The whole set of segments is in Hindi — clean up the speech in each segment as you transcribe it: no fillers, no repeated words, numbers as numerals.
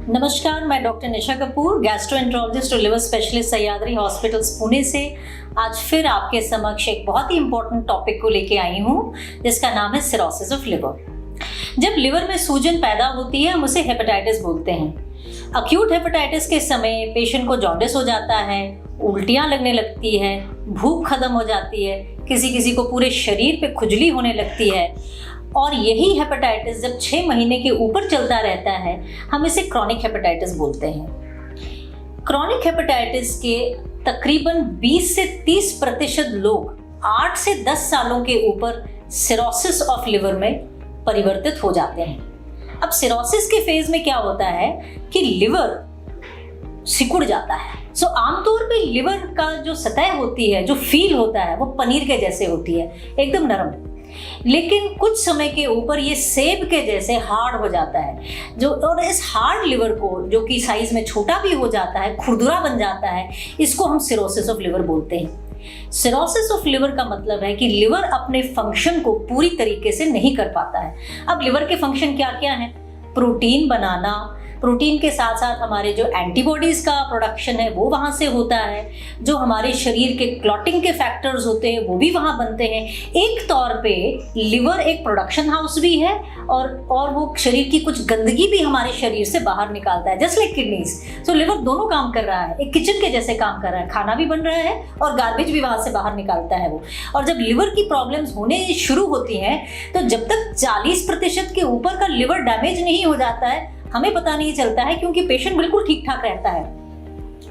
नमस्कार, मैं डॉक्टर निशा कपूर, गैस्ट्रोएंट्रोलॉजिस्ट और liver specialist Sahyadri hospitals Pune से आज फिर आपके समक्ष एक बहुत ही इंपॉर्टेंट टॉपिक को लेके आई हूँ, जिसका नाम है सिरोसिस ऑफ लिवर। जब लिवर में सूजन पैदा होती है हम उसे हेपेटाइटिस बोलते हैं। अक्यूट हेपेटाइटिस के समय पेशेंट को जॉन्डिस हो जाता है, उल्टियाँ लगने लगती है, भूख खत्म हो जाती है, किसी किसी को पूरे शरीर पे खुजली होने लगती है। और यही हेपेटाइटिस जब 6 महीने के ऊपर चलता रहता है हम इसे क्रॉनिक हेपेटाइटिस बोलते हैं। क्रॉनिक हेपेटाइटिस के तकरीबन 20 से 30% लोग 8 से 10 सालों के ऊपर सिरोसिस ऑफ लिवर में परिवर्तित हो जाते हैं। अब सिरोसिस के फेज में क्या होता है कि लिवर सिकुड़ जाता है। आमतौर पे लिवर का जो सतह होती है, जो फील होता है, वो पनीर के जैसे होती है, एकदम नरम। लेकिन कुछ समय के ऊपर ये सेब के जैसे हार्ड हो जाता है और इस हार्ड लिवर को, जो कि साइज में छोटा भी हो जाता है, खुरदुरा बन जाता है, इसको हम सिरोसिस ऑफ लिवर बोलते हैं। सिरोसिस ऑफ लिवर का मतलब है कि लिवर अपने फंक्शन को पूरी तरीके से नहीं कर पाता है। अब लिवर के फंक्शन क्या क्या है? प्रोटीन बनाना, प्रोटीन के साथ साथ हमारे जो एंटीबॉडीज का प्रोडक्शन है वो वहाँ से होता है, जो हमारे शरीर के क्लॉटिंग के फैक्टर्स होते हैं वो भी वहाँ बनते हैं। एक तौर पे लिवर एक प्रोडक्शन हाउस भी है और वो शरीर की कुछ गंदगी भी हमारे शरीर से बाहर निकालता है, जस्ट लाइक किडनीज। सो लिवर दोनों काम कर रहा है, एक किचन के जैसे काम कर रहा है, खाना भी बन रहा है और गार्बेज भी वहाँ से बाहर निकालता है वो। और जब लिवर की प्रॉब्लम्स होने शुरू होती हैं तो जब तक 40% के ऊपर का लिवर डैमेज नहीं हो जाता है हमें पता नहीं चलता है, क्योंकि पेशेंट बिल्कुल ठीक ठाक रहता है।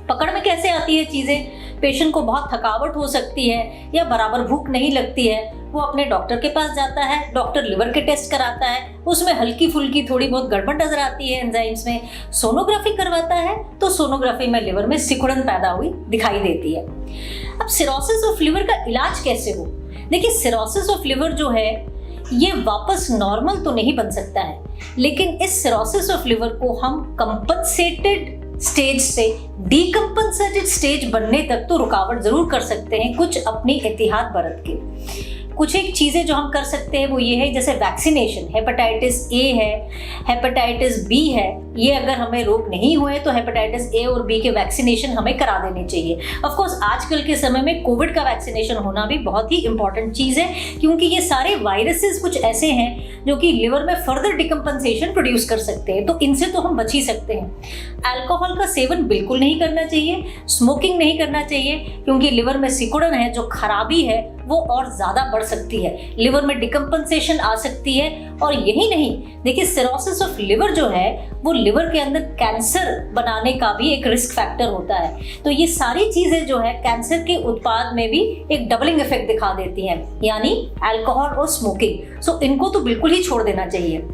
पकड़ में कैसे आती है चीजें? पेशेंट को बहुत थकावट हो सकती है या बराबर भूख नहीं लगती है, वो अपने डॉक्टर के पास जाता है, डॉक्टर लिवर के टेस्ट कराता है, उसमें हल्की फुल्की थोड़ी बहुत गड़बड़ नजर आती है एंजाइम्स में, सोनोग्राफी करवाता है तो सोनोग्राफी में लिवर में सिकुड़न पैदा हुई दिखाई देती है। अब सिरोसिस ऑफ लिवर का इलाज कैसे हो? देखिए, सिरोसिस ऑफ लिवर जो है ये वापस नॉर्मल तो नहीं बन सकता है, लेकिन इस सिरोसिस ऑफ लिवर को हम कंपनसेटेड स्टेज से डीकंपनसेटेड स्टेज बनने तक तो रुकावट जरूर कर सकते हैं, कुछ अपनी एहतियात बरत के। कुछ एक चीज़ें जो हम कर सकते हैं वो ये है, जैसे वैक्सीनेशन। हेपेटाइटिस ए है, हेपेटाइटिस बी है, ये अगर हमें रोग नहीं हुए तो हेपेटाइटिस ए और बी के वैक्सीनेशन हमें करा देने चाहिए। ऑफ कोर्स आजकल के समय में कोविड का वैक्सीनेशन होना भी बहुत ही इंपॉर्टेंट चीज़ है, क्योंकि ये सारे वायरसेस कुछ ऐसे हैं जो कि लिवर में फर्दर डिकम्पनसेशन प्रोड्यूस कर सकते हैं, तो इनसे तो हम बच ही सकते हैं। अल्कोहल का सेवन बिल्कुल नहीं करना चाहिए, स्मोकिंग नहीं करना चाहिए, क्योंकि लिवर में सिकुड़न है, जो खराबी है वो और ज़्यादा बढ़ सकती है, लिवर में डिकम्पनसेशन आ सकती है। और यही नहीं, देखिए, सिरोसिस ऑफ लिवर जो है वो लिवर के अंदर कैंसर बनाने का भी एक रिस्क फैक्टर होता है। तो ये सारी चीज़ें जो है कैंसर के उत्पाद में भी एक डबलिंग इफेक्ट दिखा देती हैं, यानी अल्कोहल और स्मोकिंग। सो इनको तो बिल्कुल ही छोड़ देना चाहिए।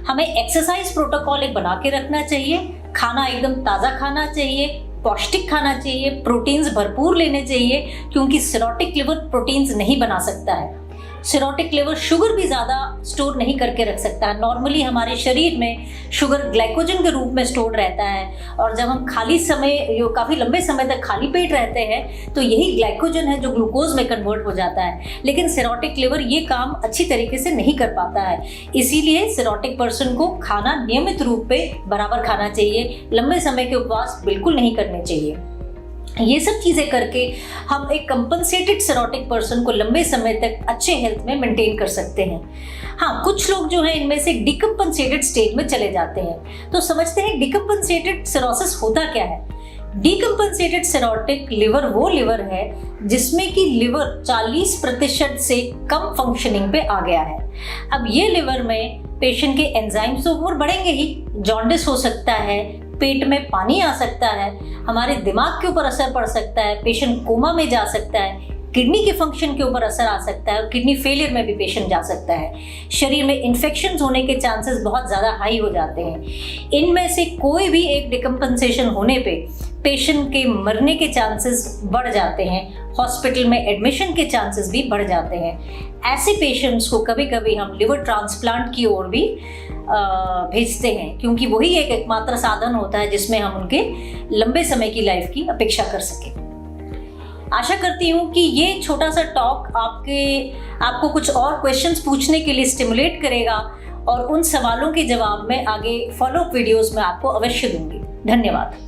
हमें एक्सरसाइज प्रोटोकॉल एक बना के रखना चाहिए, खाना एकदम ताज़ा खाना चाहिए, पौष्टिक खाना चाहिए, प्रोटीन्स भरपूर लेने चाहिए, क्योंकि सिरोटिक लिवर प्रोटीन्स नहीं बना सकता है। सिरोटिक लिवर शुगर भी ज़्यादा स्टोर नहीं करके रख सकता है। नॉर्मली हमारे शरीर में शुगर ग्लाइकोजन के रूप में स्टोर रहता है, और जब हम खाली समय, काफ़ी लंबे समय तक खाली पेट रहते हैं तो यही ग्लाइकोजन है जो ग्लूकोज में कन्वर्ट हो जाता है। लेकिन सिरोटिक लिवर ये काम अच्छी तरीके से नहीं कर पाता है, इसीलिए सिरोटिक पर्सन को खाना नियमित रूप पे बराबर खाना चाहिए, लंबे समय के उपवास बिल्कुल नहीं करने चाहिए। ये सब चीज़ें करके हम एक कंपनसेटेड सिरोटिक पर्सन को लंबे समय तक अच्छे हेल्थ में मेंटेन कर सकते हैं। हाँ, कुछ लोग जो हैं इनमें से डिकम्पनसेटेड स्टेज में चले जाते हैं। तो समझते हैं डिकम्पनसेटेड सिरोसिस होता क्या है। डिकम्पनसेटेड सिरोटिक लिवर वो लिवर है जिसमें कि लिवर 40% से कम फंक्शनिंग पे आ गया है। अब ये लिवर में पेशेंट के एंजाइम्स तो और बढ़ेंगे ही, जॉन्डिस हो सकता है, पेट में पानी आ सकता है, हमारे दिमाग के ऊपर असर पड़ सकता है, पेशेंट कोमा में जा सकता है, किडनी के फंक्शन के ऊपर असर आ सकता है और किडनी फेलियर में भी पेशेंट जा सकता है। शरीर में इन्फेक्शंस होने के चांसेस बहुत ज़्यादा हाई हो जाते हैं। इनमें से कोई भी एक डिकम्पनसेशन होने पे पेशेंट के मरने के चांसेस बढ़ जाते हैं, हॉस्पिटल में एडमिशन के चांसेस भी बढ़ जाते हैं। ऐसे पेशेंट्स को कभी कभी हम लिवर ट्रांसप्लांट की ओर भी भेजते हैं, क्योंकि वही एक एकमात्र साधन होता है जिसमें हम उनके लंबे समय की लाइफ की अपेक्षा कर सकें। आशा करती हूँ कि ये छोटा सा टॉक आपको कुछ और क्वेश्चंस पूछने के लिए स्टिमुलेट करेगा और उन सवालों के जवाब में आगे फॉलोअप वीडियोस में आपको अवश्य दूंगी। धन्यवाद।